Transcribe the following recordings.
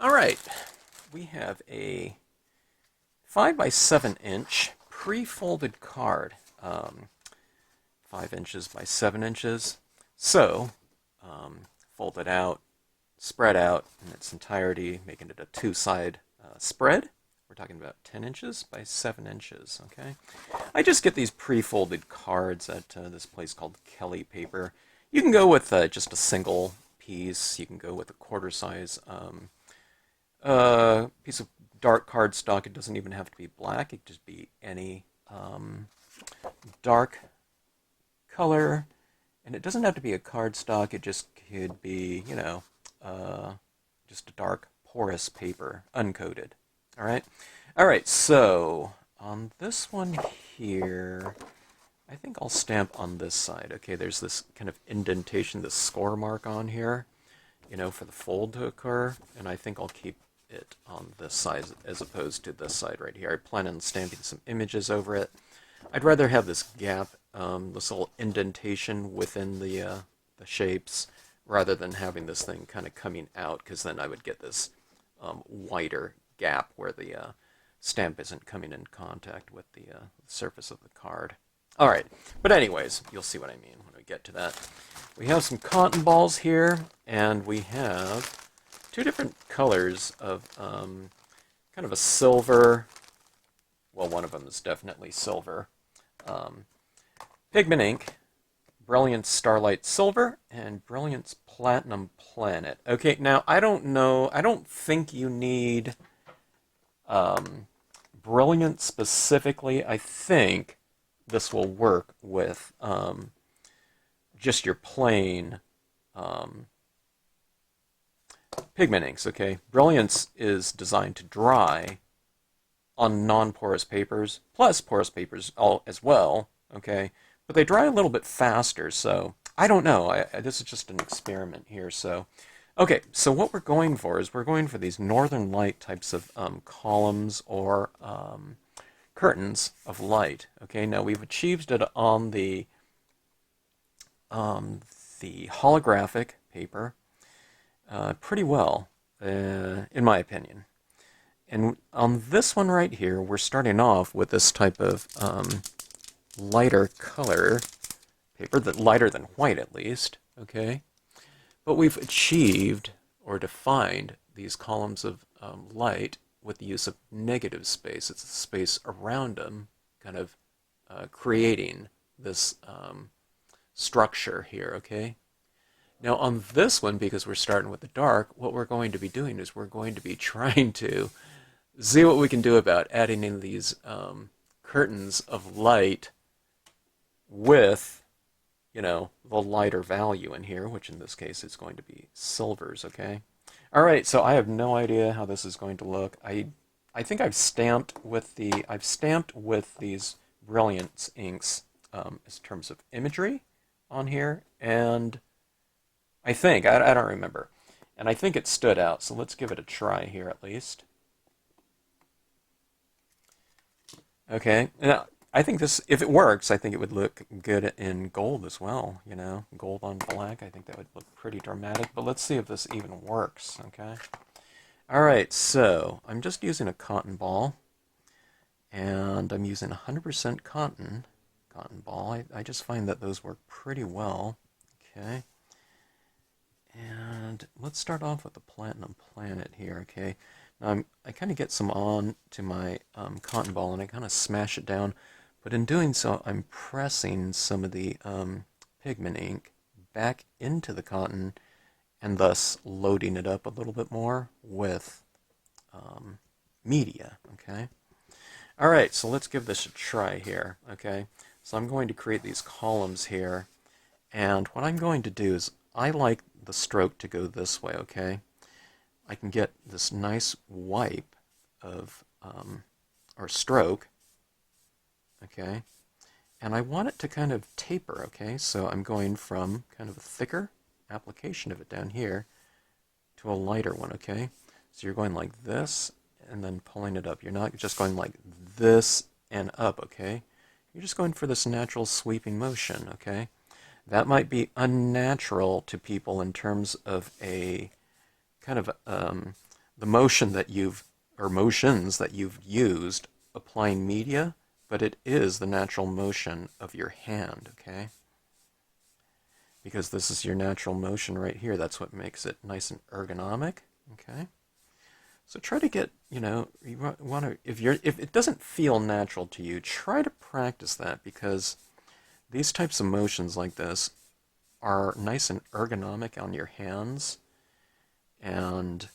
All right, we have a 5 by 7 inch pre-folded card, 5 inches by 7 inches. So, fold it out, spread out in its entirety, making it a two-side spread. We're talking about 10 inches by 7 inches, okay? I just get these pre-folded cards at this place called Kelly Paper. You can go with just a single piece. You can go with a quarter size piece of dark cardstock. It doesn't even have to be black. It could just be any dark color. And it doesn't have to be a cardstock. It just could be, you know, just a dark porous paper, uncoated. All right? All right, so on this one here, I think I'll stamp on this side. Okay, there's this kind of indentation, this score mark on here, you know, for the fold to occur, and I think I'll keep it on this side as opposed to this side right here. I plan on stamping some images over it. I'd rather have this gap, this little indentation within the shapes, rather than having this thing kind of coming out, because then I would get this wider gap where the stamp isn't coming in contact with the surface of the card. All right, but anyways, you'll see what I mean when we get to that. We have some cotton balls here, and we have two different colors of kind of a silver, well, one of them is definitely silver, pigment ink, Brilliance Starlight Silver, and Brilliance Platinum Planet. Okay, now I don't know, I don't think you need Brilliance specifically. I think this will work with just your plain pigment inks, okay? Brilliance is designed to dry on non-porous papers, plus porous papers as well, okay? But they dry a little bit faster, so I don't know. This is just an experiment here, so... Okay, so what we're going for is we're going for these northern light types of columns or curtains of light. Okay, now we've achieved it on the holographic paper pretty well, in my opinion. And on this one right here, we're starting off with this type of lighter color paper, lighter than white at least, okay? But we've achieved or defined these columns of light with the use of negative space. It's the space around them kind of creating this structure here, okay? Now on this one, because we're starting with the dark, what we're going to be doing is we're going to be trying to see what we can do about adding in these curtains of light with, you know, the lighter value in here, which in this case is going to be silvers, okay? All right, so I have no idea how this is going to look. I think I've stamped with these Brilliance inks in terms of imagery on here, and I think, I don't remember, and I think it stood out, so let's give it a try here at least. Okay, now I think this, if it works, I think it would look good in gold as well, you know, gold on black. I think that would look pretty dramatic, but let's see if this even works, okay? All right, so I'm just using a cotton ball, and I'm using 100% cotton ball. I just find that those work pretty well, okay? And let's start off with the Platinum Planet here, okay? Now I kind of get some on to my cotton ball, and I kind of smash it down. But in doing so, I'm pressing some of the pigment ink back into the cotton and thus loading it up a little bit more with media, okay? All right, so let's give this a try here, okay? So I'm going to create these columns here, and what I'm going to do is I like the stroke to go this way, okay? I can get this nice wipe of, or stroke, okay, and I want it to kind of taper, okay, so I'm going from kind of a thicker application of it down here to a lighter one, okay, so you're going like this and then pulling it up. You're not just going like this and up, okay, you're just going for this natural sweeping motion, okay. That might be unnatural to people in terms of a kind of the motion that you've, or motions that you've used applying media, but it is the natural motion of your hand, okay? Because this is your natural motion right here. That's what makes it nice and ergonomic, okay? So try to get, you want to, if it doesn't feel natural to you, try to practice that, because these types of motions like this are nice and ergonomic on your hands. And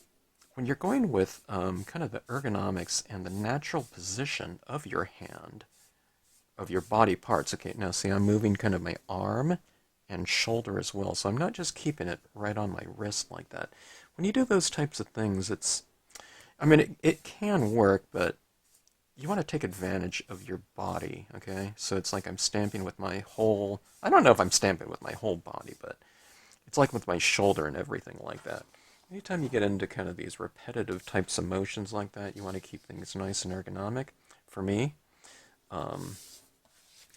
when you're going with kind of the ergonomics and the natural position of your hand, of your body parts, okay, now see, I'm moving kind of my arm and shoulder as well, so I'm not just keeping it right on my wrist like that. When you do those types of things, it can work, but you want to take advantage of your body, okay? So it's like I'm stamping with my whole, I don't know if I'm stamping with my whole body, but it's like with my shoulder and everything like that. Anytime you get into kind of these repetitive types of motions like that, you want to keep things nice and ergonomic. For me,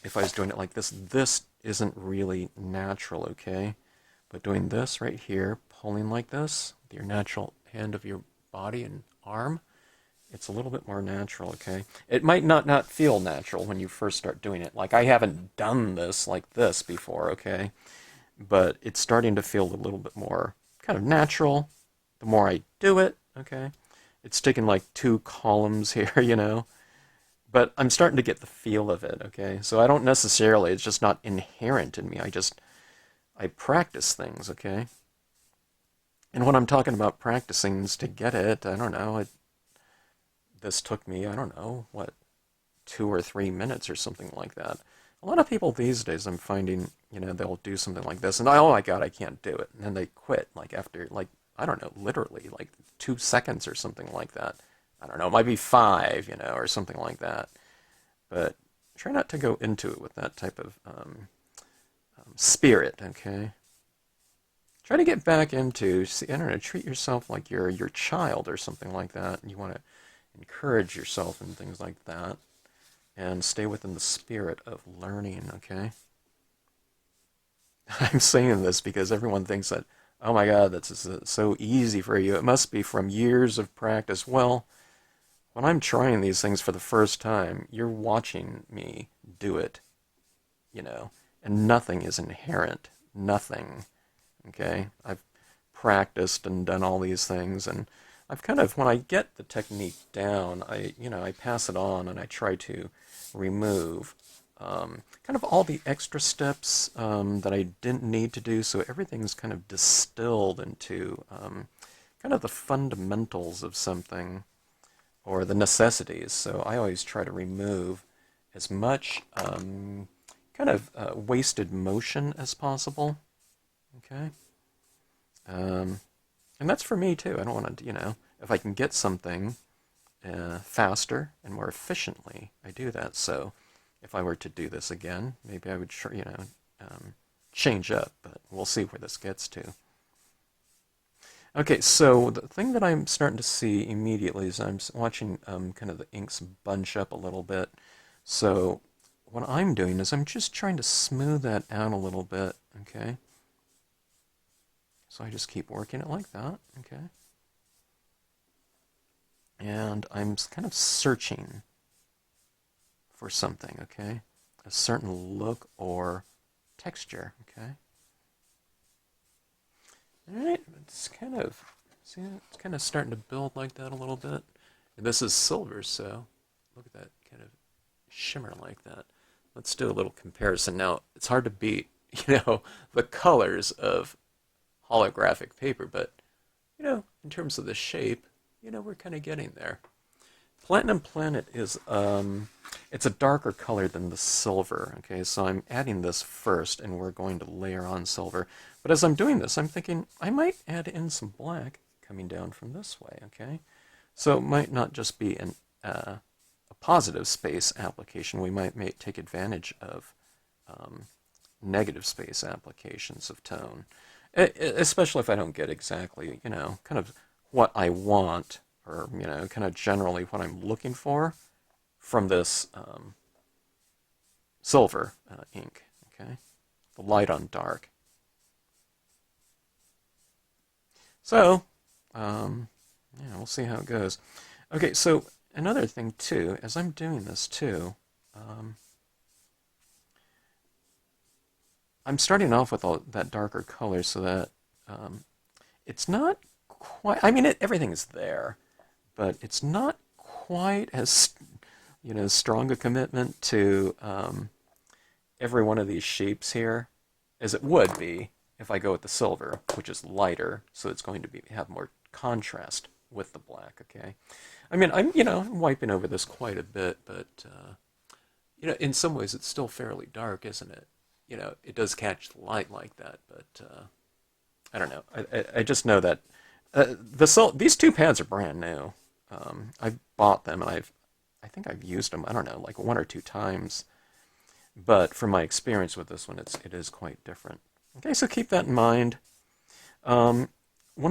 if I was doing it like this isn't really natural, okay? But doing this right here, pulling like this, with your natural hand of your body and arm, it's a little bit more natural, okay? It might not feel natural when you first start doing it. Like, I haven't done this like this before, okay? But it's starting to feel a little bit more kind of natural the more I do it, okay? It's taking like 2 columns here, but I'm starting to get the feel of it, okay? So I don't necessarily, it's just not inherent in me. I practice things, okay? And when I'm talking about practicing to get it, I don't know, this took me, I don't know, 2 or 3 minutes or something like that. A lot of people these days, I'm finding, they'll do something like this, and oh my God, I can't do it. And then they quit, like after, I don't know, literally, 2 seconds or something like that. I don't know, it might be 5, or something like that. But try not to go into it with that type of spirit, okay? Try to get back into, I don't know, treat yourself like you're your child or something like that. You want to encourage yourself and things like that. And stay within the spirit of learning, okay? I'm saying this because everyone thinks that, oh my God, that's so easy for you. It must be from years of practice. Well, when I'm trying these things for the first time, you're watching me do it, and nothing is inherent. Nothing, okay? I've practiced and done all these things, and I've kind of, when I get the technique down, I pass it on and I try to remove kind of all the extra steps that I didn't need to do, so everything's kind of distilled into kind of the fundamentals of something, or the necessities. So I always try to remove as much kind of wasted motion as possible, okay? And that's for me too. I don't want to, if I can get something faster and more efficiently, I do that. So if I were to do this again, maybe I would, change up, but we'll see where this gets to. Okay, so the thing that I'm starting to see immediately is I'm watching kind of the inks bunch up a little bit. So what I'm doing is I'm just trying to smooth that out a little bit, okay? So I just keep working it like that, okay? And I'm kind of searching for something, okay? A certain look or texture, okay? All right, it's kind of, see, it's kind of starting to build like that a little bit. And this is silver, so look at that kind of shimmer like that. Let's do a little comparison. Now, it's hard to beat, the colors of holographic paper, but, in terms of the shape, we're kind of getting there. Platinum Planet is, it's a darker color than the silver, okay? So I'm adding this first, and we're going to layer on silver. But as I'm doing this, I'm thinking I might add in some black coming down from this way, okay? So it might not just be a positive space application. We might take advantage of negative space applications of tone, especially if I don't get exactly, kind of what I want, or, kind of generally what I'm looking for from this silver ink, okay? The light on dark. So, we'll see how it goes. Okay, so another thing too, as I'm doing this too, I'm starting off with all that darker color so that it's not quite, I mean, everything is there, but it's not quite as, strong a commitment to every one of these shapes here as it would be if I go with the silver, which is lighter, so it's going to have more contrast with the black, okay? I mean, I'm wiping over this quite a bit, but, in some ways it's still fairly dark, isn't it? It does catch the light like that, but I don't know. I just know that these two pads are brand new. I bought them, and I think I've used them, I don't know, like 1 or 2 times. But from my experience with this one, it is quite different. Okay, so keep that in mind. One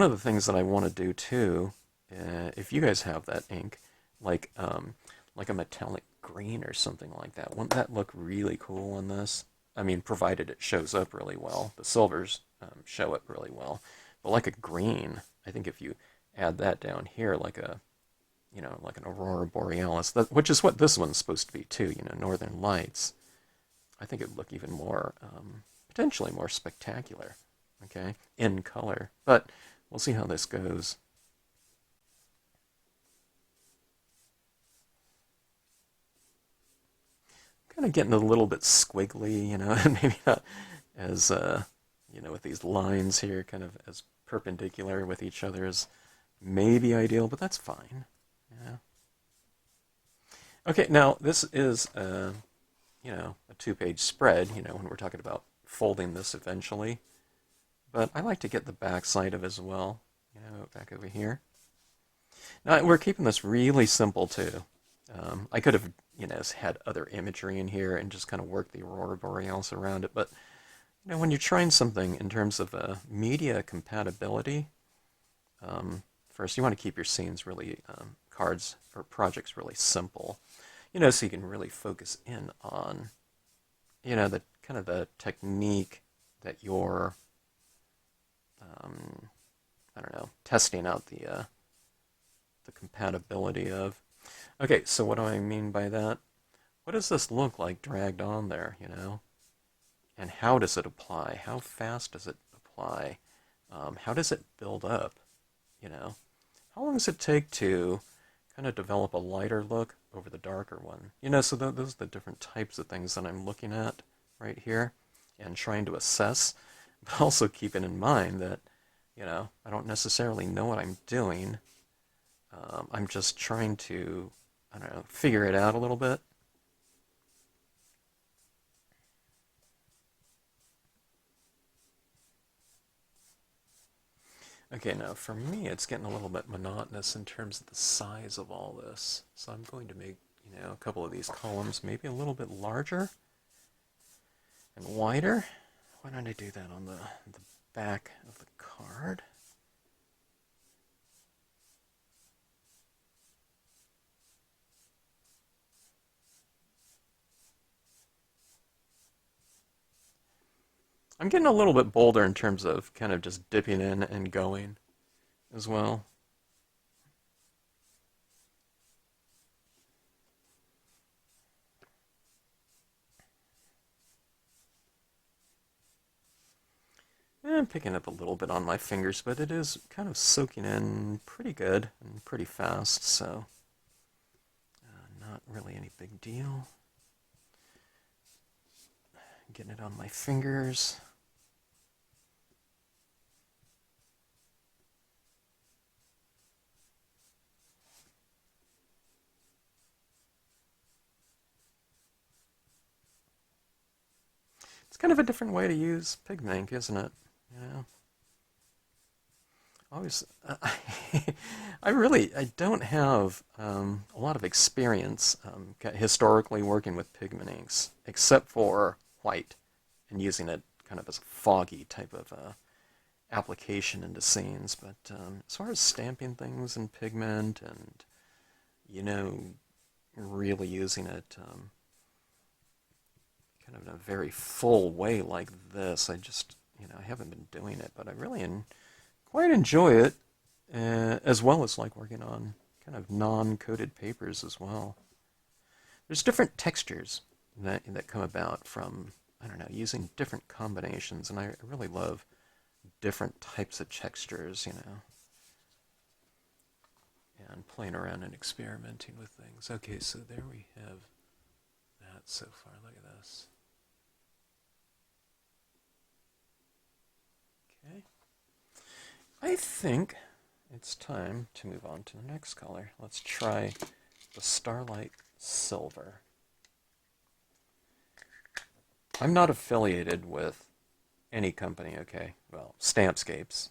of the things that I want to do too, if you guys have that ink, like a metallic green or something like that, wouldn't that look really cool on this? I mean, provided it shows up really well. The silvers show up really well. But like a green, I think if you add that down here, like like an aurora borealis, which is what this one's supposed to be too, northern lights, I think it would look even more, potentially more spectacular, okay, in color. But we'll see how this goes. Kind of getting a little bit squiggly, and maybe not as, with these lines here, kind of as perpendicular with each other as maybe ideal, but that's fine. Yeah. Okay, now this is a 2-page spread, when we're talking about folding this eventually. But I like to get the back side of it as well, back over here. Now, we're keeping this really simple, too. I could have, had other imagery in here and just kind of worked the aurora borealis around it, but, when you're trying something in terms of media compatibility, first you want to keep your scenes really, cards or projects really simple, so you can really focus in on, the kind of the technique that you're, I don't know, testing out the compatibility of. Okay, so what do I mean by that? What does this look like dragged on there, And how does it apply? How fast does it apply? How does it build up, How long does it take to kind of develop a lighter look over the darker one? So those are the different types of things that I'm looking at right here and trying to assess, but also keeping in mind that, I don't necessarily know what I'm doing. I'm just trying to, I don't know, figure it out a little bit. Okay, now for me, it's getting a little bit monotonous in terms of the size of all this. So I'm going to make, a couple of these columns maybe a little bit larger and wider. Why don't I do that on the back of the card? I'm getting a little bit bolder in terms of kind of just dipping in and going as well. I'm picking up a little bit on my fingers, but it is kind of soaking in pretty good and pretty fast, so not really any big deal. Getting it on my fingers. It's kind of a different way to use pigment ink, isn't it? Always, I don't have a lot of experience historically working with pigment inks, except for white and using it kind of as a foggy type of application into scenes. But as far as stamping things in pigment and, really using it kind of in a very full way like this, I just, I haven't been doing it, but I really quite enjoy it. as well as like working on kind of non-coated papers as well. There's different textures that come about from, I don't know, using different combinations, and I really love different types of textures, you know, and playing around and experimenting with things. Okay, so there we have that so far. Look at this. Okay. I think it's time to move on to the next color. Let's try the Starlight Silver. I'm not affiliated with any company, okay? Well, Stampscapes.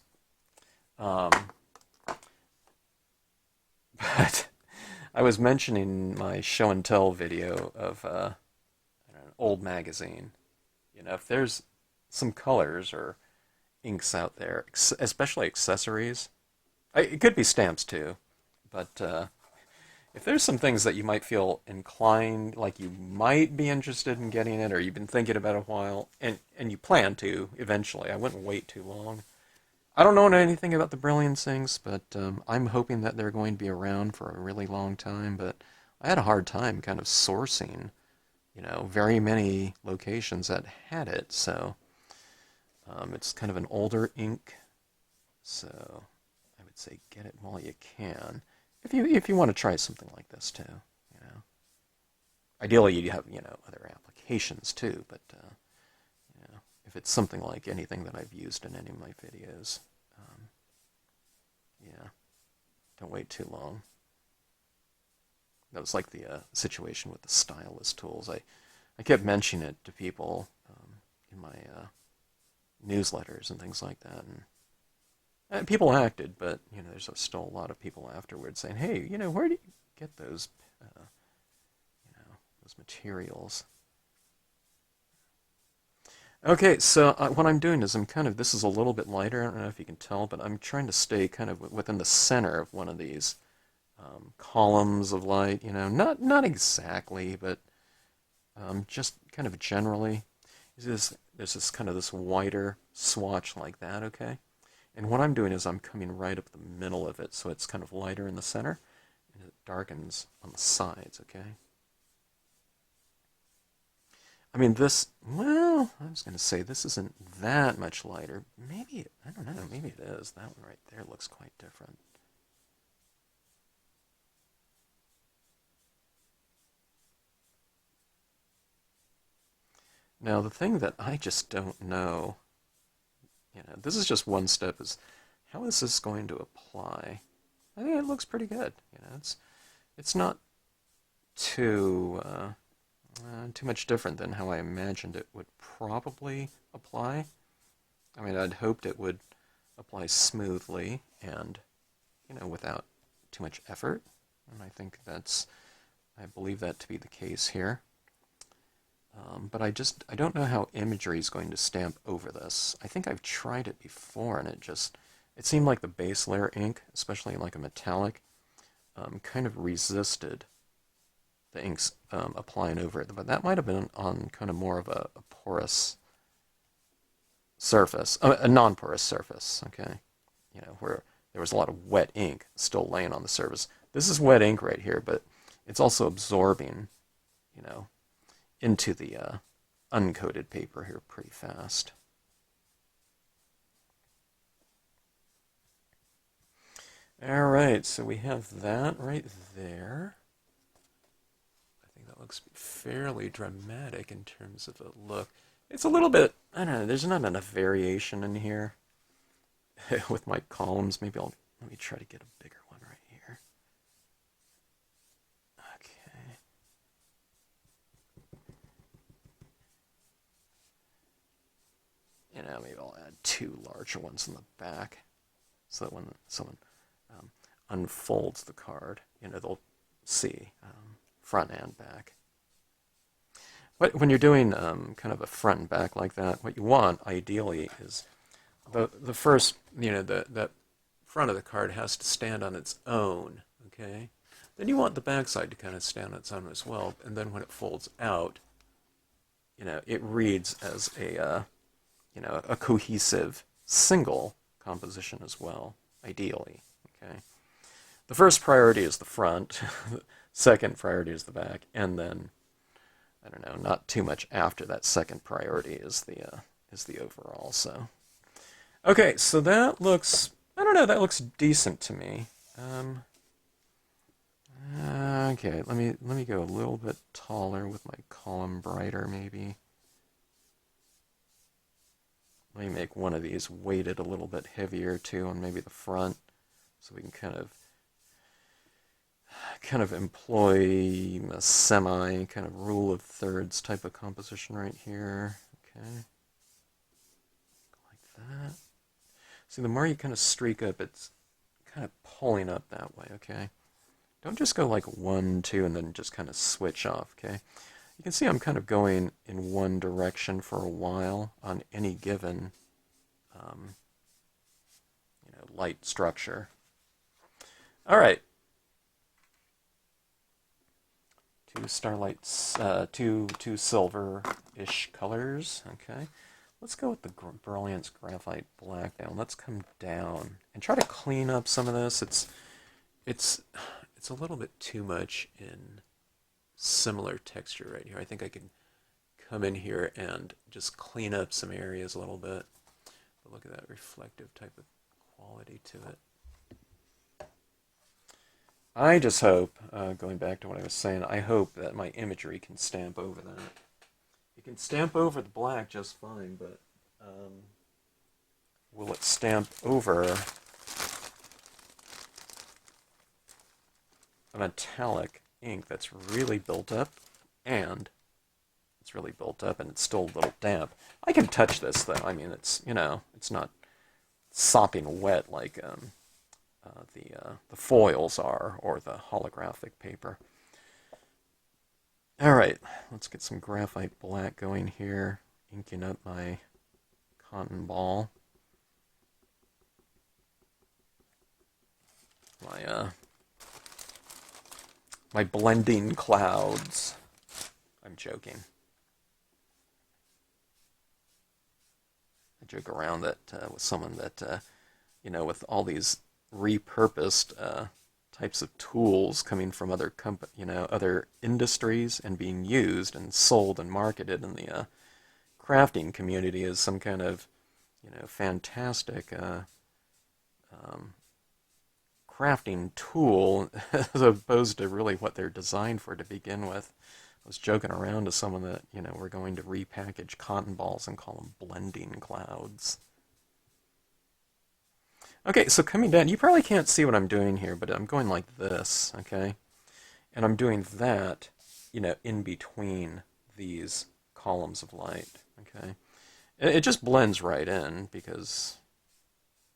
But I was mentioning my show and tell video of an old magazine. You know, if there's some colors or inks out there, especially accessories, it could be stamps too, but if there's some things that you might feel inclined, like you might be interested in getting it, or you've been thinking about it a while, and you plan to eventually, I wouldn't wait too long. I don't know anything about the Brilliance things, but I'm hoping that they're going to be around for a really long time, but I had a hard time kind of sourcing, you know, very many locations that had it, so it's kind of an older ink, so I would say get it while you can. If you want to try something like this too, you know. Ideally, you have, you know, other applications too, but you know, if it's something like anything that I've used in any of my videos, yeah, don't wait too long. That was like the situation with the stylus tools. I kept mentioning it to people in my newsletters and things like that, and people acted, but you know, there's still a lot of people afterwards saying, "Hey, you know, where do you get those, you know, those materials?" Okay, so what I'm doing is this is a little bit lighter. I don't know if you can tell, but I'm trying to stay kind of within the center of one of these columns of light. You know, not exactly, but just kind of generally. There's this kind of this wider swatch like that. Okay. And what I'm doing is I'm coming right up the middle of it, so it's kind of lighter in the center, and it darkens on the sides, okay? I mean, well, I was going to say this isn't that much lighter. Maybe, I don't know, maybe it is. That one right there looks quite different. Now, the thing that I just don't know, you know, this is just one step, is how is this going to apply? I think it looks pretty good. You know, it's not too too much different than how I imagined it would probably apply. I mean, I'd hoped it would apply smoothly and, you know, without too much effort. And I believe that to be the case here. But I don't know how imagery is going to stamp over this. I think I've tried it before, and it seemed like the base layer ink, especially like a metallic, kind of resisted the inks applying over it. But that might have been on kind of more of a porous surface, a non-porous surface, okay? You know, where there was a lot of wet ink still laying on the surface. This is wet ink right here, but it's also absorbing, you know, into the uncoated paper here pretty fast. All right, so we have that right there. I think that looks fairly dramatic in terms of a look. It's a little bit, I don't know, there's not enough variation in here with my columns. Maybe let me try to get a bigger one right here. Okay. You know, maybe I'll add two larger ones in the back so that when someone unfolds the card, you know, they'll see front and back. When you're doing kind of a front and back like that, what you want ideally is the first, you know, that front of the card has to stand on its own, okay? Then you want the back side to kind of stand on its own as well, and then when it folds out, you know, it reads as a, you know, a cohesive single composition as well, ideally, Okay. The first priority is the front, second priority is the back, and then, I don't know, not too much after that second priority is the overall. So, okay, so that looks, I don't know, that looks decent to me. Okay, let me go a little bit taller with my column brighter, maybe. Let me make one of these weighted a little bit heavier too on maybe the front, so we can kind of employ a semi kind of rule of thirds type of composition right here. Okay, like that. See, the more you kind of streak up, it's kind of pulling up that way. Okay, don't just go like 1, 2, and then just kind of switch off. Okay, you can see I'm kind of going in one direction for a while on any given light structure. All right. Two starlights, two silver-ish colors. Okay, let's go with the Brilliance Graphite Black now. Let's come down and try to clean up some of this. It's a little bit too much in similar texture right here. I think I can come in here and just clean up some areas a little bit. But look at that reflective type of quality to it. I just hope, going back to what I was saying, I hope that my imagery can stamp over that. It can stamp over the black just fine, but will it stamp over a metallic ink that's really built up, and it's really built up and it's still a little damp? I can touch this though. I mean, it's, it's not sopping wet like the foils are, or the holographic paper. All right, let's get some graphite black going here, inking up my cotton ball. My blending clouds. I'm joking. I joke around that with someone that, with all these repurposed types of tools coming from other other industries and being used and sold and marketed in the crafting community as some kind of fantastic crafting tool as opposed to really what they're designed for to begin with. I was joking around to someone that we're going to repackage cotton balls and call them blending clouds. Okay, so coming down, you probably can't see what I'm doing here, but I'm going like this, okay? And I'm doing that, in between these columns of light, okay? It just blends right in because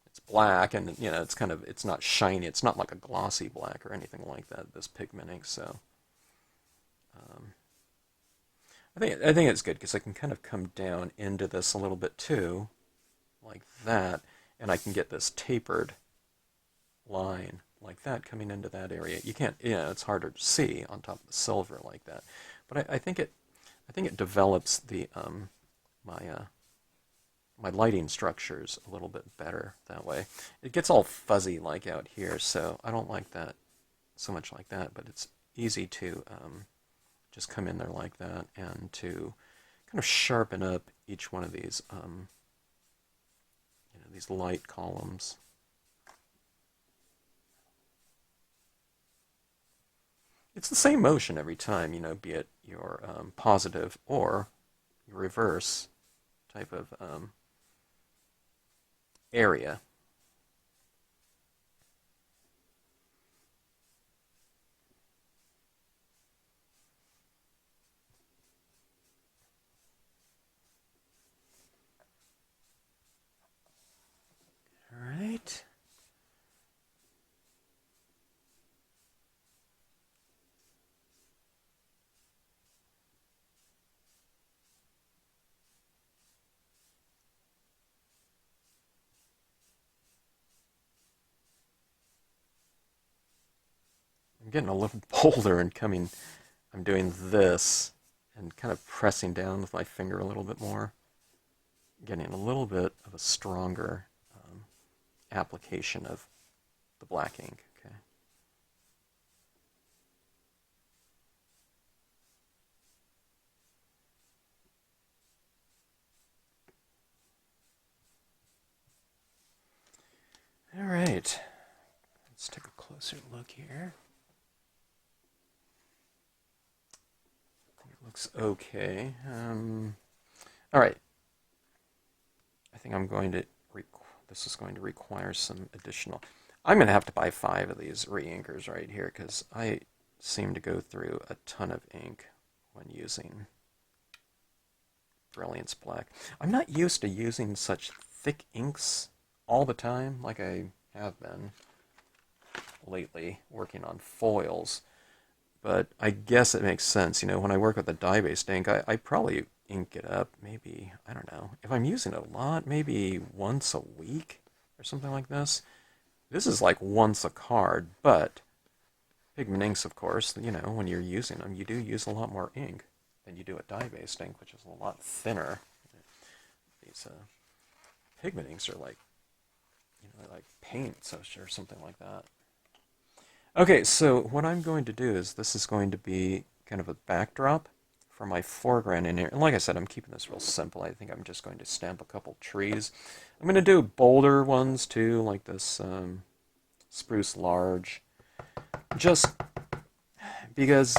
it's black and, it's not shiny. It's not like a glossy black or anything like that, this pigment ink, so I think it's good because I can kind of come down into this a little bit too, like that. And I can get this tapered line like that coming into that area. You can't, it's harder to see on top of the silver like that. But I think it develops the my lighting structures a little bit better that way. It gets all fuzzy like out here, so I don't like that so much like that. But it's easy to just come in there like that and to kind of sharpen up each one of these. These light columns. It's the same motion every time, be it your positive or your reverse type of area. Right. I'm getting a little bolder and I'm doing this and kind of pressing down with my finger a little bit more, getting a little bit of a stronger application of the black ink. Okay. All right. Let's take a closer look here. I think it looks okay. All right. I think I'm going to, this is going to require some additional, I'm going to have to buy 5 of these re-inkers right here because I seem to go through a ton of ink when using Brilliance Black. I'm not used to using such thick inks all the time like I have been lately working on foils, but I guess it makes sense. You know, when I work with a dye-based ink, I probably ink it up maybe, I don't know, if I'm using it a lot, maybe once a week or something like this. This is like once a card, but pigment inks, of course, you know, when you're using them, you do use a lot more ink than you do a dye-based ink, which is a lot thinner. These pigment inks are like, you know, like paint or something like that. Okay, so what I'm going to do is this is going to be kind of a backdrop for my foreground in here. And like I said, I'm keeping this real simple. I think I'm just going to stamp a couple trees. I'm going to do bolder ones too, like this Spruce Lg. Just because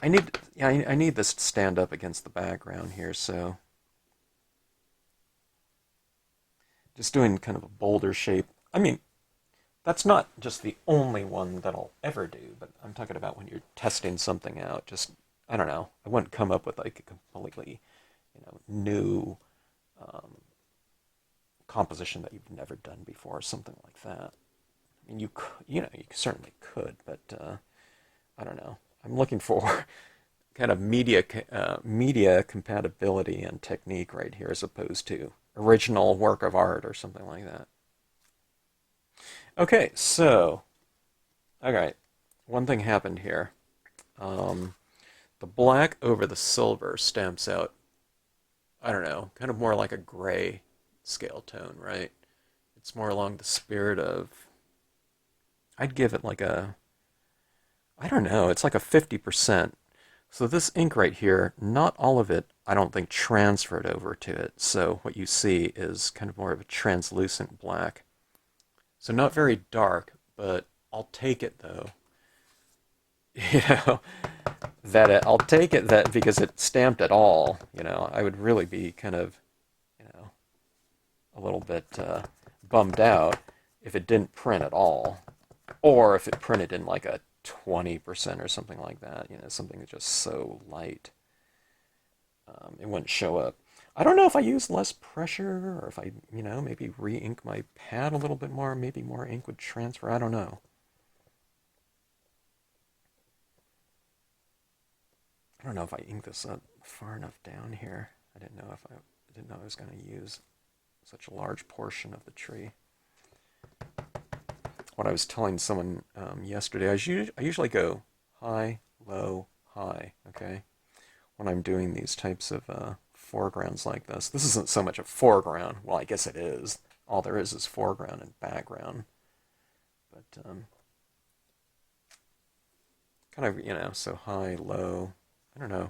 I need this to stand up against the background here, so just doing kind of a bolder shape. I mean, that's not just the only one that I'll ever do, but I'm talking about when you're testing something out. Just, I don't know, I wouldn't come up with like a completely, you know, new composition that you've never done before, or something like that. I mean, you know, you certainly could, but I don't know. I'm looking for kind of media compatibility and technique right here, as opposed to original work of art or something like that. Okay, so, all right, one thing happened here. The black over the silver stamps out, I don't know, kind of more like a gray scale tone, right? It's more along the spirit of, I'd give it like a, I don't know, it's like a 50%. So this ink right here, not all of it, I don't think, transferred over to it. So what you see is kind of more of a translucent black. So not very dark, but I'll take it though. You know, I'll take it that because it stamped at all, you know, I would really be kind of, you know, a little bit bummed out if it didn't print at all. Or if it printed in like a 20% or something like that, you know, something that's just so light, it wouldn't show up. I don't know if I use less pressure or if I, you know, maybe re-ink my pad a little bit more, maybe more ink would transfer, I don't know. I don't know if I ink this up far enough down here. I didn't know I was going to use such a large portion of the tree. What I was telling someone yesterday, I usually go high, low, high, okay? When I'm doing these types of foregrounds like this. This isn't so much a foreground. Well, I guess it is. All there is foreground and background. But kind of, you know, so high, low, I don't know.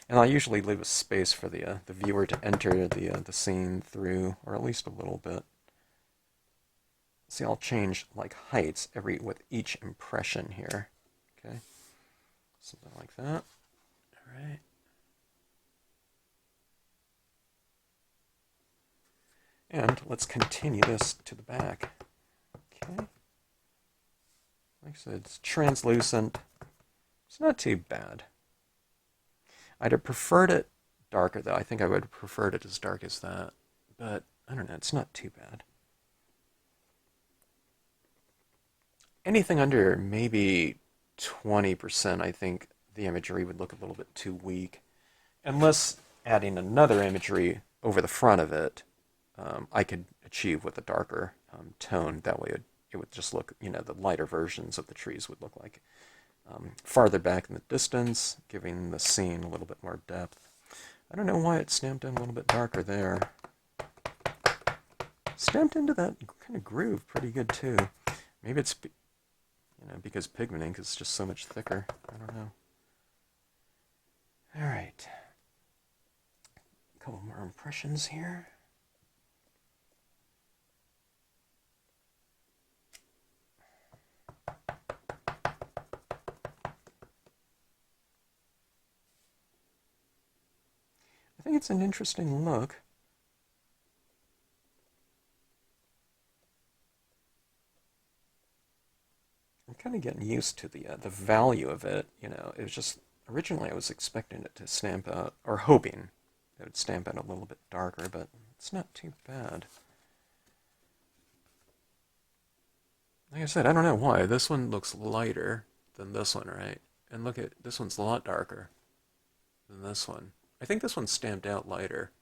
And I usually leave a space for the viewer to enter the scene through, or at least a little bit. See, I'll change like heights with each impression here. Okay, something like that. All right. And let's continue this to the back. Okay. Like I said, it's translucent. It's not too bad. I'd have preferred it darker, though. I think I would have preferred it as dark as that. But, I don't know, it's not too bad. Anything under maybe 20%, I think the imagery would look a little bit too weak. Unless adding another imagery over the front of it, I could achieve with a darker tone. That way it would just look, you know, the lighter versions of the trees would look like farther back in the distance, giving the scene a little bit more depth. I don't know why it stamped in a little bit darker there. stamped into that kind of groove pretty good too. Maybe it's, because pigment ink is just so much thicker. I don't know. All right. A couple more impressions here. I think it's an interesting look. I'm kind of getting used to the value of it. It was just originally I was expecting it to stamp out, or hoping it would stamp out a little bit darker, but it's not too bad. Like I said, I don't know why. This one looks lighter than this one, right? And look at, this one's a lot darker than this one. I think this one's stamped out lighter.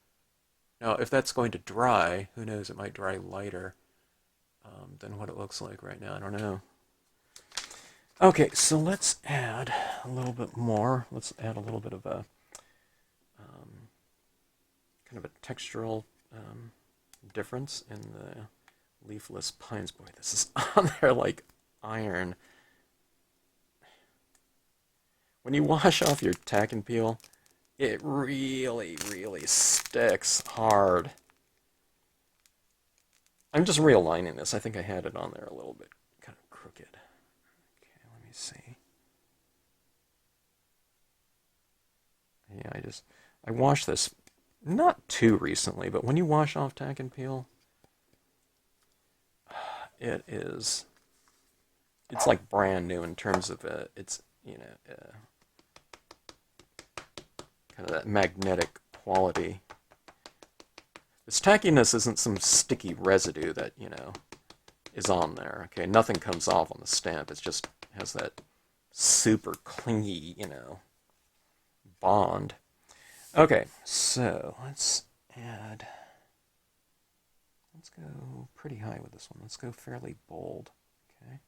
Now, if that's going to dry, who knows, it might dry lighter than what it looks like right now. I don't know. Okay, so let's add a little bit more. Let's add a little bit of a kind of a textural difference in the Leafless Pines. Boy, this is on there like iron. When you wash off your tack and peel, it really, really sticks hard. I'm just realigning this. I think I had it on there a little bit kind of crooked. Okay, let me see. Yeah, I washed this not too recently, but when you wash off tack and peel, it's like brand new in terms of it's, kind of that magnetic quality. This tackiness isn't some sticky residue that, is on there. Okay, nothing comes off on the stamp. It just has that super clingy, bond. Okay, so let's go pretty high with this one. Let's go fairly bold. Okay.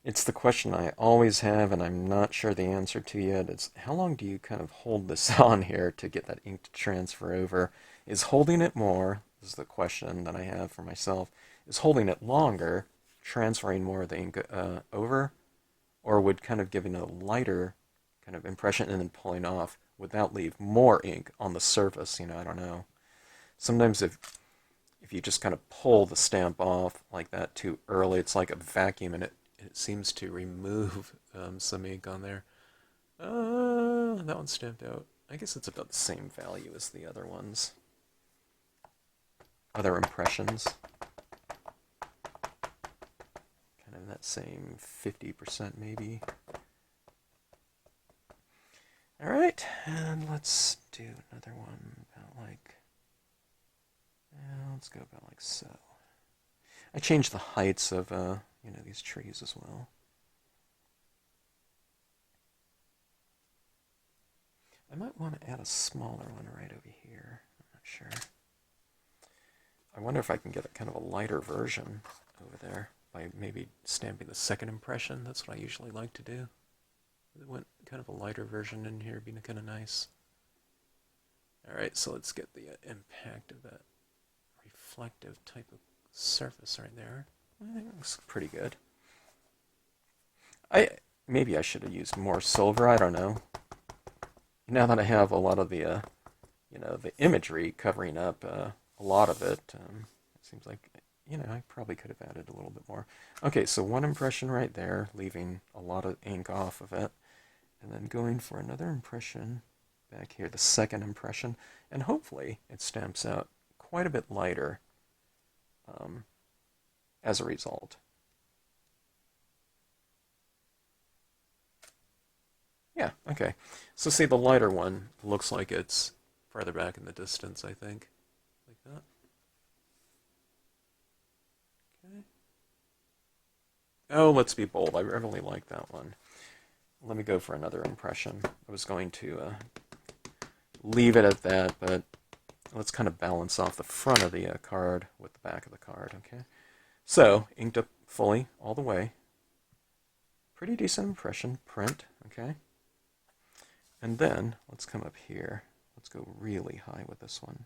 It's the question I always have, and I'm not sure the answer to yet. It's how long do you kind of hold this on here to get that ink to transfer over? Is holding it more, this is the question that I have for myself, is holding it longer, transferring more of the ink over, or would kind of giving a lighter kind of impression and then pulling off, would that leave more ink on the surface? I don't know. Sometimes if you just kind of pull the stamp off like that too early, it's like a vacuum, and it seems to remove some ink on there. That one's stamped out. I guess it's about the same value as the other ones. Other impressions. Kind of that same 50% maybe. Alright, and let's do another one about like, let's go about like so. I changed the heights of these trees as well. I might want to add a smaller one right over here. I'm not sure. I wonder if I can get a kind of a lighter version over there by maybe stamping the second impression. That's what I usually like to do. It went kind of a lighter version in here, being kind of nice. Alright, so let's get the impact of that reflective type of surface right there. It looks pretty good. Maybe I should have used more silver. I don't know. Now that I have a lot of the the imagery covering up a lot of it, it seems like I probably could have added a little bit more. Okay, so one impression right there, leaving a lot of ink off of it, and then going for another impression back here, the second impression, and hopefully it stamps out quite a bit lighter. As a result. Yeah, okay. So see, the lighter one looks like it's farther back in the distance, I think. Like that. Okay. Oh, let's be bold. I really like that one. Let me go for another impression. I was going to leave it at that, but let's kind of balance off the front of the card with the back of the card, okay? So, inked up fully all the way. Pretty decent impression, print, okay? And then, let's come up here. Let's go really high with this one.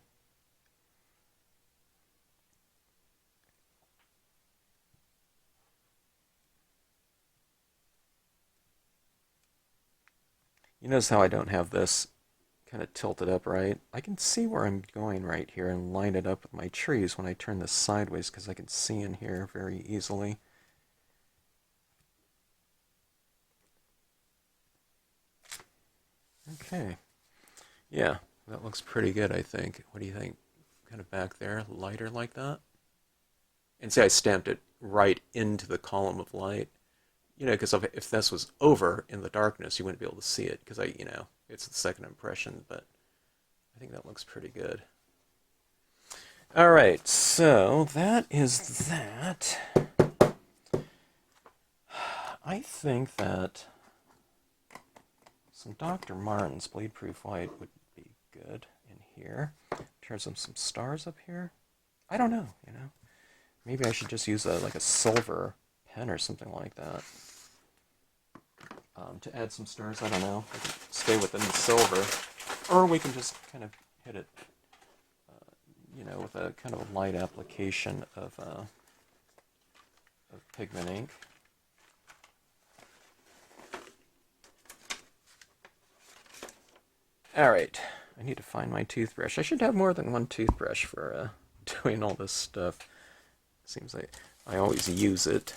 You notice how I don't have this kind of tilted up right? I can see where I'm going right here and line it up with my trees when I turn this sideways because I can see in here very easily. Okay. Yeah, that looks pretty good, I think. What do you think? Kind of back there, lighter like that? And see, I stamped it right into the column of light. You know, because if this was over in the darkness, you wouldn't be able to see it because it's the second impression, but I think that looks pretty good. All right, so that is that. I think that some Dr. Martin's bleed-proof white would be good in here. In terms of some stars up here, I don't know. Maybe I should just use like a silver pen or something like that to add some stars. I don't know. I can stay within the silver, or we can just kind of hit it, with a kind of a light application of pigment ink. All right, I need to find my toothbrush. I should have more than one toothbrush for doing all this stuff. Seems like I always use it.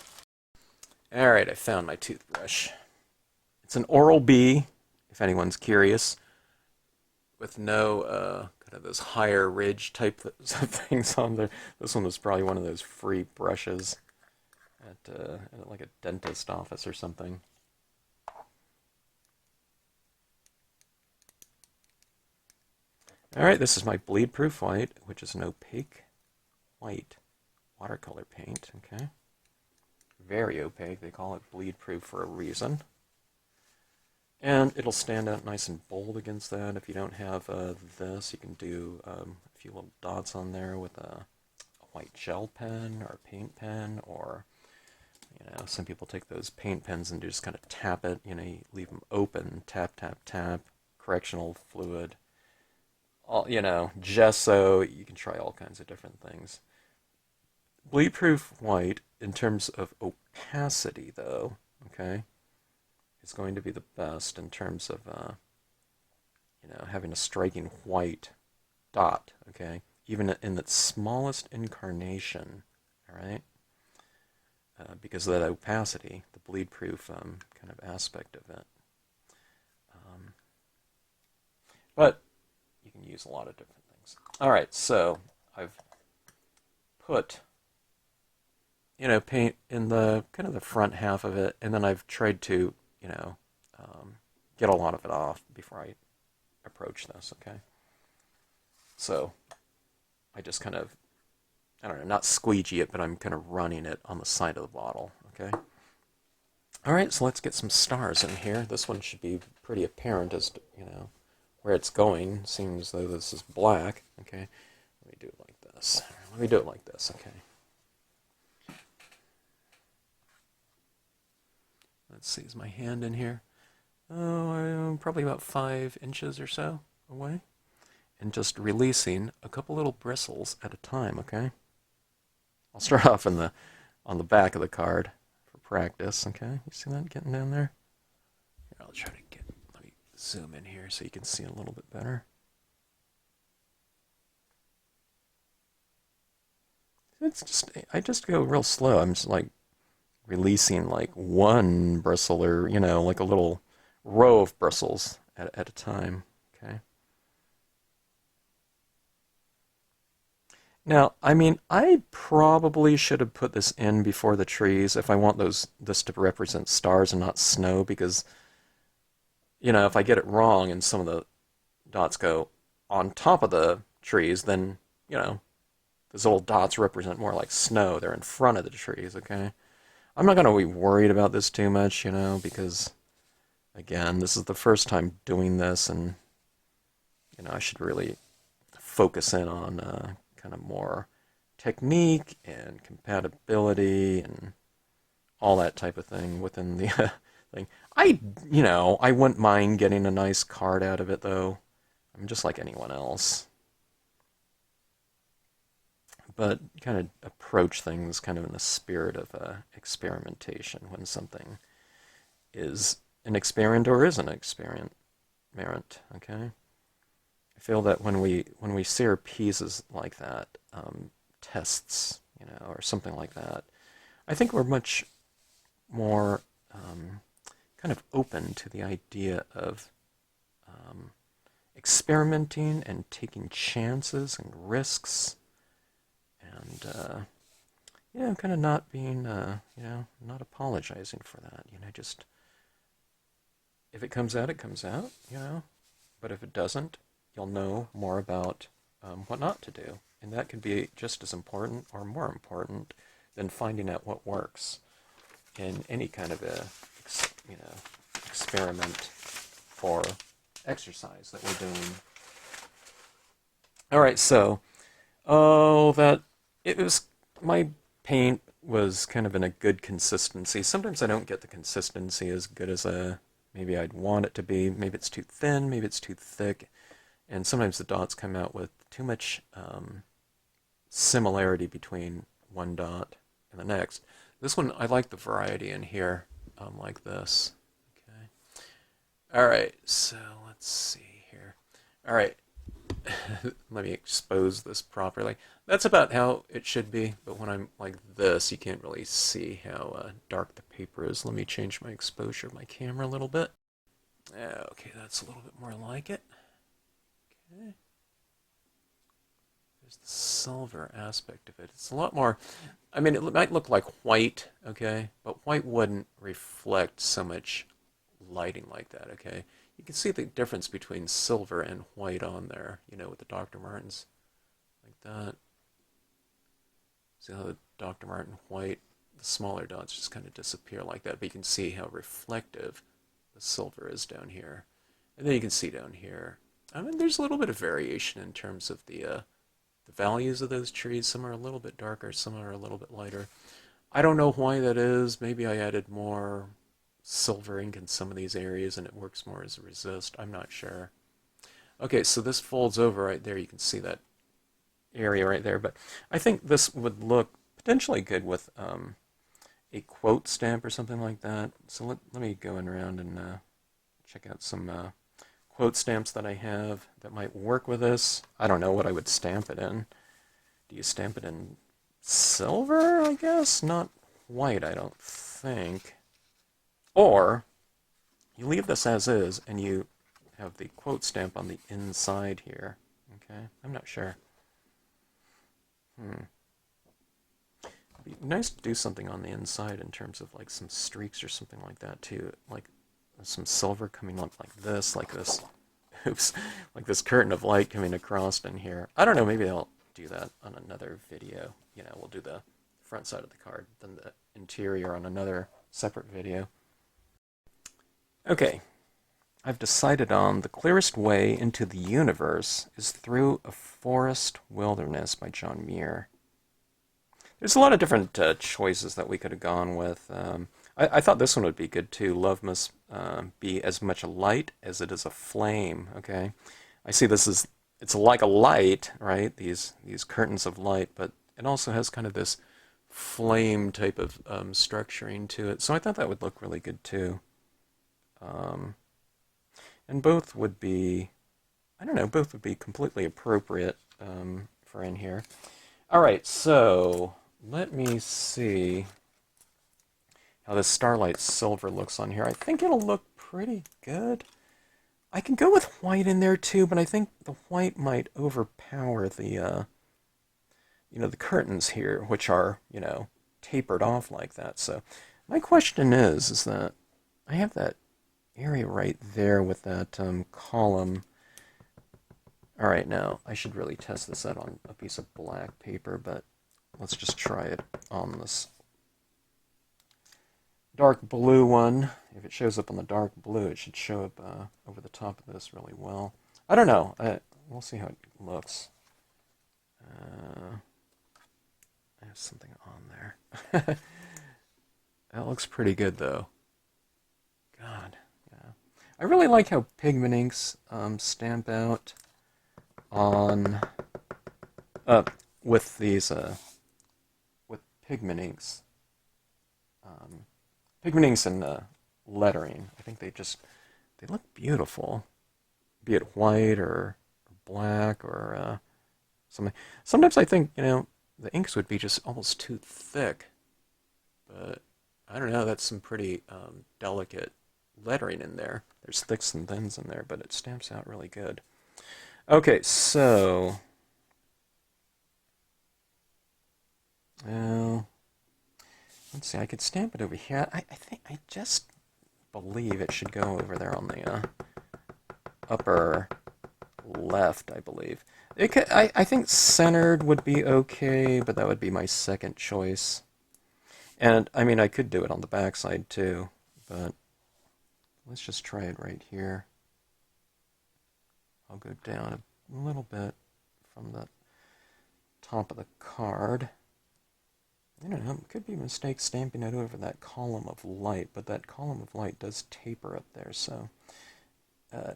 All right, I found my toothbrush. It's an Oral-B, if anyone's curious, with no kind of those higher ridge type of things on there. This one was probably one of those free brushes at like a dentist office or something. All right, this is my bleed-proof white, which is an opaque white watercolor paint, okay? Very opaque. They call it bleed-proof for a reason. And it'll stand out nice and bold against that. If you don't have this, you can do a few little dots on there with a white gel pen or a paint pen, or, some people take those paint pens and just kind of tap it. You leave them open, tap, tap, tap, correctional fluid, gesso. You can try all kinds of different things. Bleed-proof white, in terms of opacity, though, okay, is going to be the best in terms of, having a striking white dot, okay, even in its smallest incarnation, all right, because of that opacity, the bleed-proof kind of aspect of it. But you can use a lot of different things. All right, so I've put paint in the kind of the front half of it, and then I've tried to, get a lot of it off before I approach this, okay? So I just kind of, I don't know, not squeegee it, but I'm kind of running it on the side of the bottle, okay? All right, so let's get some stars in here. This one should be pretty apparent as to, where it's going. Seems though this is black, okay? Let me do it like this. Let me do it like this, okay? Let's see, is my hand in here? Oh, I'm probably about 5 inches or so away. And just releasing a couple little bristles at a time, okay? I'll start off on the back of the card for practice, okay? You see that getting down there? Here, I'll try to let me zoom in here so you can see a little bit better. I just go real slow. I'm just like releasing like one bristle, or like a little row of bristles at a time, okay? Now, I mean, I probably should have put this in before the trees if I want this to represent stars and not snow, because if I get it wrong and some of the dots go on top of the trees, then those little dots represent more like snow. They're in front of the trees, okay? I'm not going to be worried about this too much, because, again, this is the first time doing this, and, I should really focus in on kind of more technique and compatibility and all that type of thing within the thing. I wouldn't mind getting a nice card out of it, though. I'm just like anyone else. But kind of approach things kind of in the spirit of experimentation when something is an experiment or isn't an experiment, okay? I feel that when we see our pieces like that, tests, or something like that, I think we're much more kind of open to the idea of experimenting and taking chances and risks, and kind of not being, not apologizing for that. Just if it comes out, it comes out. But if it doesn't, you'll know more about what not to do, and that can be just as important or more important than finding out what works in any kind of experiment or exercise that we're doing. All right, so my paint was kind of in a good consistency. Sometimes I don't get the consistency as good as maybe I'd want it to be. Maybe it's too thin, maybe it's too thick, and sometimes the dots come out with too much similarity between one dot and the next. This one, I like the variety in here, like this. Okay. All right, so let's see here. All right, let me expose this properly. That's about how it should be, but when I'm like this, you can't really see how dark the paper is. Let me change my exposure of my camera a little bit. Okay, that's a little bit more like it. Okay. There's the silver aspect of it. It's a lot more, I mean, it might look like white, okay, but white wouldn't reflect so much lighting like that, okay? You can see the difference between silver and white on there, with the Dr. Martens, like that. See how the Dr. Marten white, the smaller dots just kind of disappear like that, but you can see how reflective the silver is down here. And then you can see down here, I mean, there's a little bit of variation in terms of the values of those trees. Some are a little bit darker, some are a little bit lighter. I don't know why that is. Maybe I added more silver ink in some of these areas and it works more as a resist. I'm not sure. Okay, so this folds over right there. You can see that area right there. But I think this would look potentially good with a quote stamp or something like that. So let me go around and check out some quote stamps that I have that might work with this. I don't know what I would stamp it in. Do you stamp it in silver, I guess? Not white, I don't think. Or you leave this as is and you have the quote stamp on the inside here. Okay, I'm not sure. It'd be nice to do something on the inside in terms of like some streaks or something like that too. Like some silver coming up like this, oops, like this curtain of light coming across in here. I don't know, maybe I'll do that on another video. We'll do the front side of the card, then the interior on another separate video. Okay, I've decided on The Clearest Way into the Universe is Through a Forest Wilderness by John Muir. There's a lot of different choices that we could have gone with. I thought this one would be good too. Love must be as much a light as it is a flame, okay? I see it's like a light, right? These curtains of light, but it also has kind of this flame type of structuring to it. So I thought that would look really good too. And both would be, I don't know, both would be completely appropriate for in here. All right, so let me see how this Starlight Silver looks on here. I think it'll look pretty good. I can go with white in there too, but I think the white might overpower the, the curtains here, which are, tapered off like that. So my question is that I have that area right there with that column. All right, now I should really test this out on a piece of black paper, but let's just try it on this dark blue one. If it shows up on the dark blue, it should show up over the top of this really well. I don't know. We'll see how it looks. I have something on there. That looks pretty good, though. God, yeah. I really like how pigment inks stamp out on with these with pigment inks. Pigment inks and lettering. I think they look beautiful, be it white or black or something. Sometimes I think the inks would be just almost too thick, but I don't know. That's some pretty delicate lettering in there. There's thicks and thins in there, but it stamps out really good. Okay, so uh, let's see. I could stamp it over here. I just believe it should go over there on the upper left, I believe. I think centered would be okay, but that would be my second choice. And, I mean, I could do it on the back side, too, but let's just try it right here. I'll go down a little bit from the top of the card. I don't know, it could be a mistake stamping it over that column of light, but that column of light does taper up there, so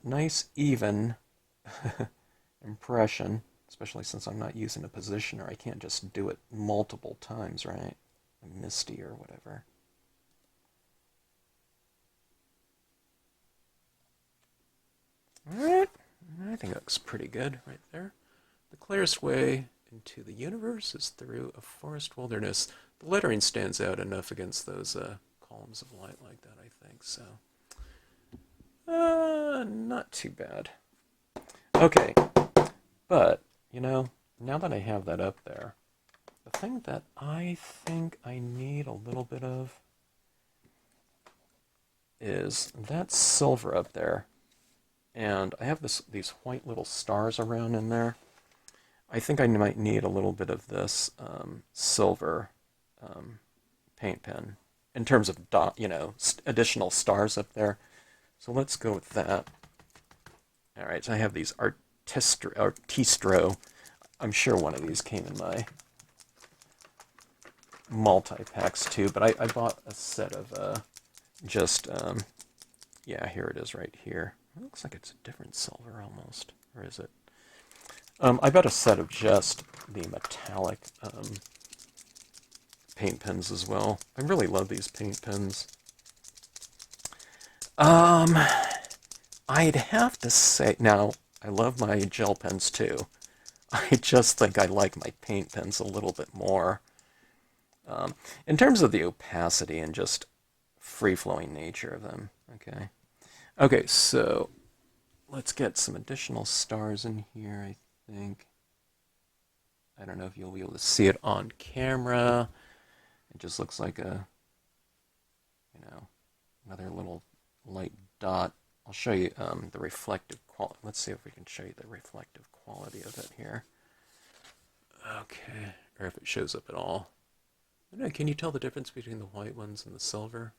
nice, even impression, especially since I'm not using a positioner. I can't just do it multiple times, right? Misty or whatever. Alright, I think that looks pretty good right there. The clearest way into the universe is through a forest wilderness. The lettering stands out enough against those columns of light like that, I think, so not too bad. Okay, but, now that I have that up there, the thing that I think I need a little bit of is that silver up there. And I have these white little stars around in there. I think I might need a little bit of this silver paint pen in terms of additional stars up there. So let's go with that. All right, so I have these Artistro. I'm sure one of these came in my multi-packs too, but I bought a set of yeah, here it is right here. It looks like it's a different silver almost, or is it? I bought a set of just the metallic paint pens as well. I really love these paint pens. I'd have to say, now, I love my gel pens too. I just think I like my paint pens a little bit more. In terms of the opacity and just free-flowing nature of them, okay? Okay, so let's get some additional stars in here, I think. I don't know if you'll be able to see it on camera. It just looks like another little light dot. I'll show you the reflective quality. Let's see if we can show you the reflective quality of it here. Okay, or if it shows up at all. I don't know, can you tell the difference between the white ones and the silver?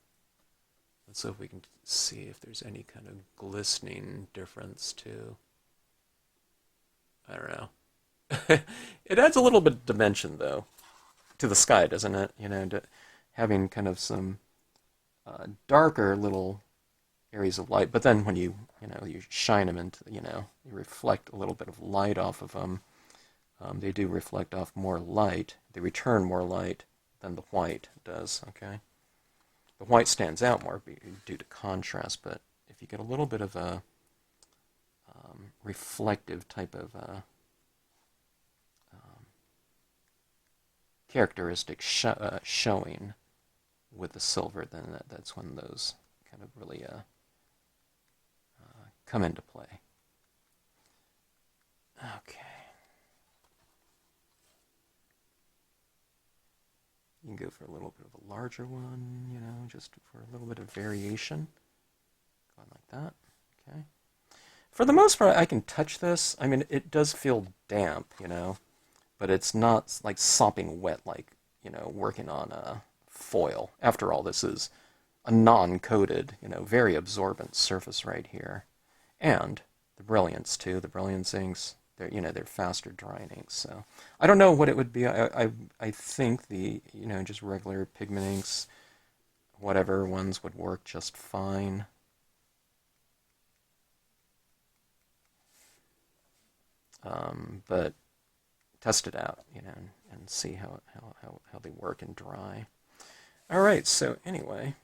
Let's see if we can see if there's any kind of glistening difference too. I don't know. It adds a little bit of dimension though to the sky, doesn't it? Having kind of some darker little areas of light, but then when you shine them into you reflect a little bit of light off of them. They do reflect off more light. They return more light than the white does. Okay. The white stands out more due to contrast, but if you get a little bit of a reflective type of characteristic showing with the silver, then that's when those kind of really come into play. Okay. You can go for a little bit of a larger one, just for a little bit of variation. Going like that, okay. For the most part, I can touch this. I mean, it does feel damp, but it's not like sopping wet like, working on a foil. After all, this is a non-coated, very absorbent surface right here. And the Brilliance, too. The Brilliance inks, they're, you know, they're faster drying inks. So I don't know what it would be. I think the, you know, just regular pigment inks, whatever ones would work just fine. But test it out, you know, and see how they work and dry. All right, so anyway,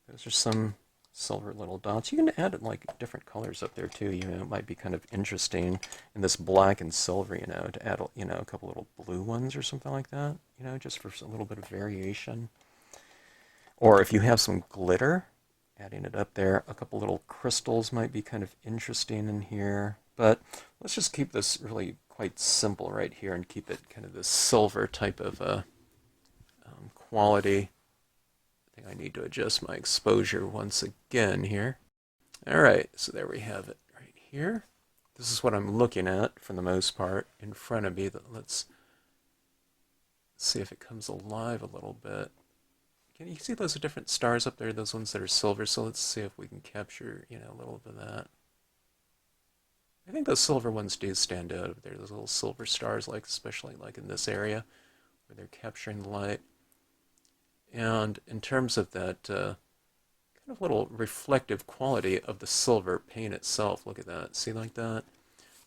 those are some silver little dots. You can add like different colors up there too. You know, it might be kind of interesting in this black and silver, you know, to add, you know, a couple little blue ones or something like that, you know, just for a little bit of variation. Or if you have some glitter, adding it up there, a couple little crystals might be kind of interesting in here. But let's just keep this really quite simple right here and keep it kind of this silver type of quality. I think I need to adjust my exposure once again here. All right, so there we have it right here. This is what I'm looking at for the most part in front of me. Let's see if it comes alive a little bit. Can you see those different stars up there, those ones that are silver? So let's see if we can capture, you know, a little bit of that. I think those silver ones do stand out up there, those little silver stars, like especially like in this area where they're capturing the light. And in terms of that kind of little reflective quality of the silver paint itself, look at that, see like that?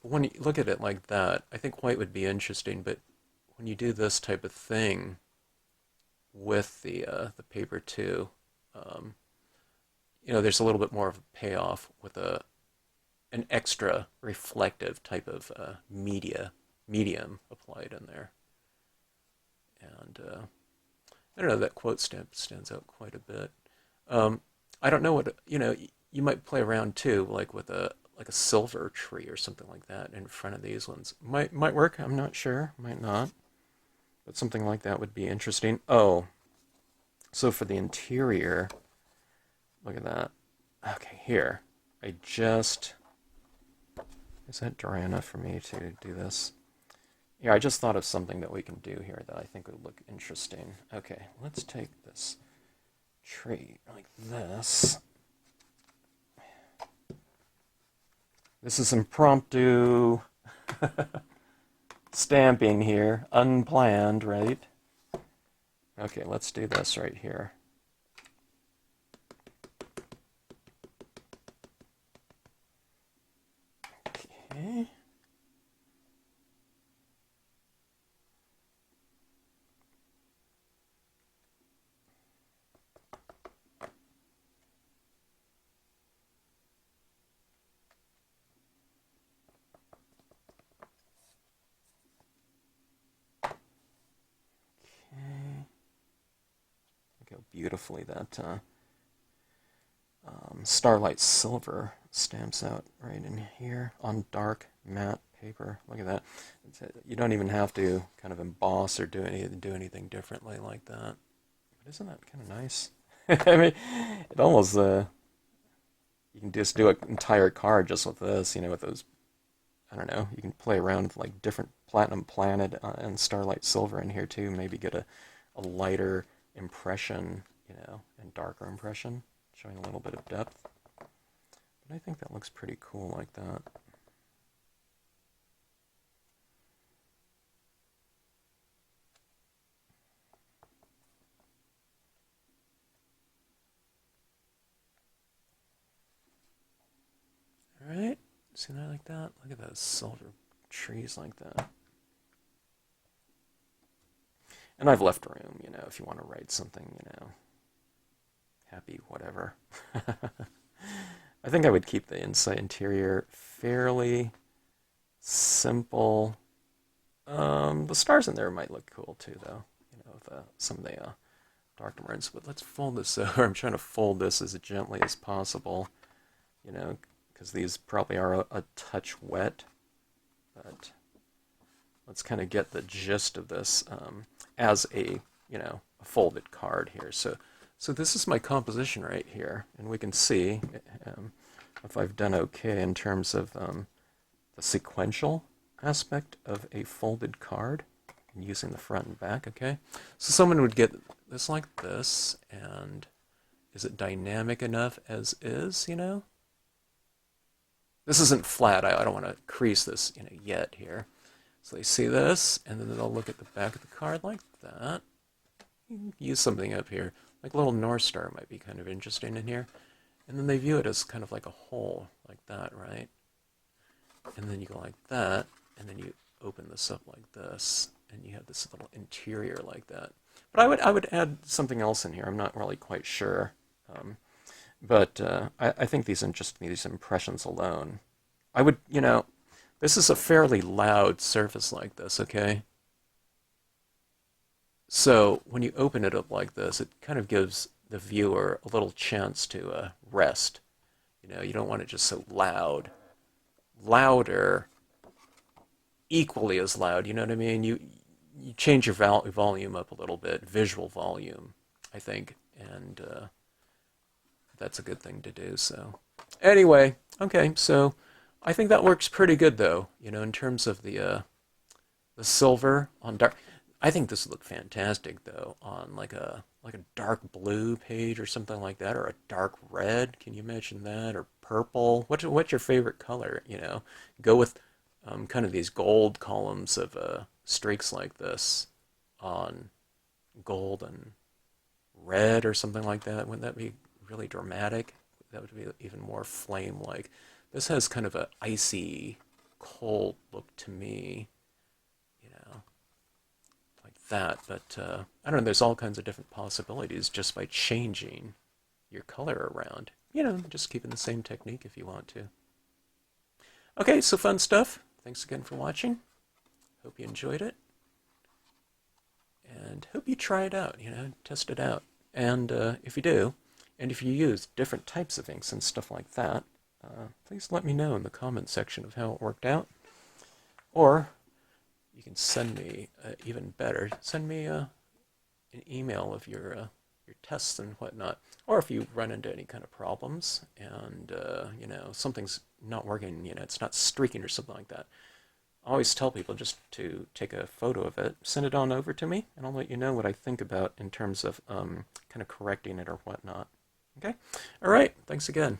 But when you look at it like that, I think white would be interesting, but when you do this type of thing with the paper too, you know, there's a little bit more of a payoff with an extra reflective type of medium applied in there. And I don't know, that quote stamp stands out quite a bit. I don't know what, you know, you might play around too, like with a silver tree or something like that in front of these ones. Might work, I'm not sure, might not. But something like that would be interesting. Oh, so for the interior, look at that. Okay, here. Is that dry enough for me to do this? Yeah, I just thought of something that we can do here that I think would look interesting. Okay, let's take this tree like this. This is impromptu stamping here, unplanned, right? Okay, let's do this right here. Okay. Look how beautifully that Starlight Silver stamps out right in here on dark matte paper. Look at that. You don't even have to kind of emboss or do anything differently like that. But isn't that kind of nice? I mean, it almost, you can just do an entire card just with this, you know, with those, I don't know, you can play around with like different Platinum Planet and Starlight Silver in here too, maybe get a lighter impression, you know, and darker impression, showing a little bit of depth. But I think that looks pretty cool like that. Alright, see that like that? Look at those silver trees like that. And I've left room, you know, if you want to write something, you know, happy, whatever. I think I would keep the interior fairly simple. The stars in there might look cool too, though, you know, with some of the dark maroons. But let's fold this over. I'm trying to fold this as gently as possible, you know, because these probably are a touch wet. But let's kind of get the gist of this as a, you know, a folded card here. So this is my composition right here, and we can see if I've done okay in terms of the sequential aspect of a folded card and using the front and back, okay? So someone would get this like this, and is it dynamic enough as is, you know? This isn't flat. I don't want to crease this, yet here. So they see this, and then they'll look at the back of the card like that. You can use something up here, like a little North Star might be kind of interesting in here. And then they view it as kind of like a hole, like that, right? And then you go like that, and then you open this up like this, and you have this little interior like that. But I would add something else in here. I'm not really quite sure. But I think these impressions alone. I would, this is a fairly loud surface like this, okay? So when you open it up like this, it kind of gives the viewer a little chance to rest. You don't want it just so loud. Louder, equally as loud, you know what I mean? You change your volume up a little bit, visual volume, I think, and that's a good thing to do. So anyway, okay, so I think that works pretty good though, in terms of the silver on dark. I think this would look fantastic though on like a dark blue page or something like that, or a dark red. Can you imagine that? Or purple? What's your favorite color? Go with kind of these gold columns of streaks like this on gold and red or something like that. Wouldn't that be really dramatic? That would be even more flame-like. This has kind of an icy, cold look to me, like that. But I don't know, there's all kinds of different possibilities just by changing your color around. Just keeping the same technique if you want to. Okay, so fun stuff. Thanks again for watching. Hope you enjoyed it. And hope you try it out, test it out. And if you do, and if you use different types of inks and stuff like that, please let me know in the comment section of how it worked out. Or you can send me, even better, send me an email of your tests and whatnot. Or if you run into any kind of problems and, something's not working, it's not streaking or something like that. I always tell people just to take a photo of it, send it on over to me, and I'll let you know what I think about in terms of kind of correcting it or whatnot. Okay? All right. Thanks again.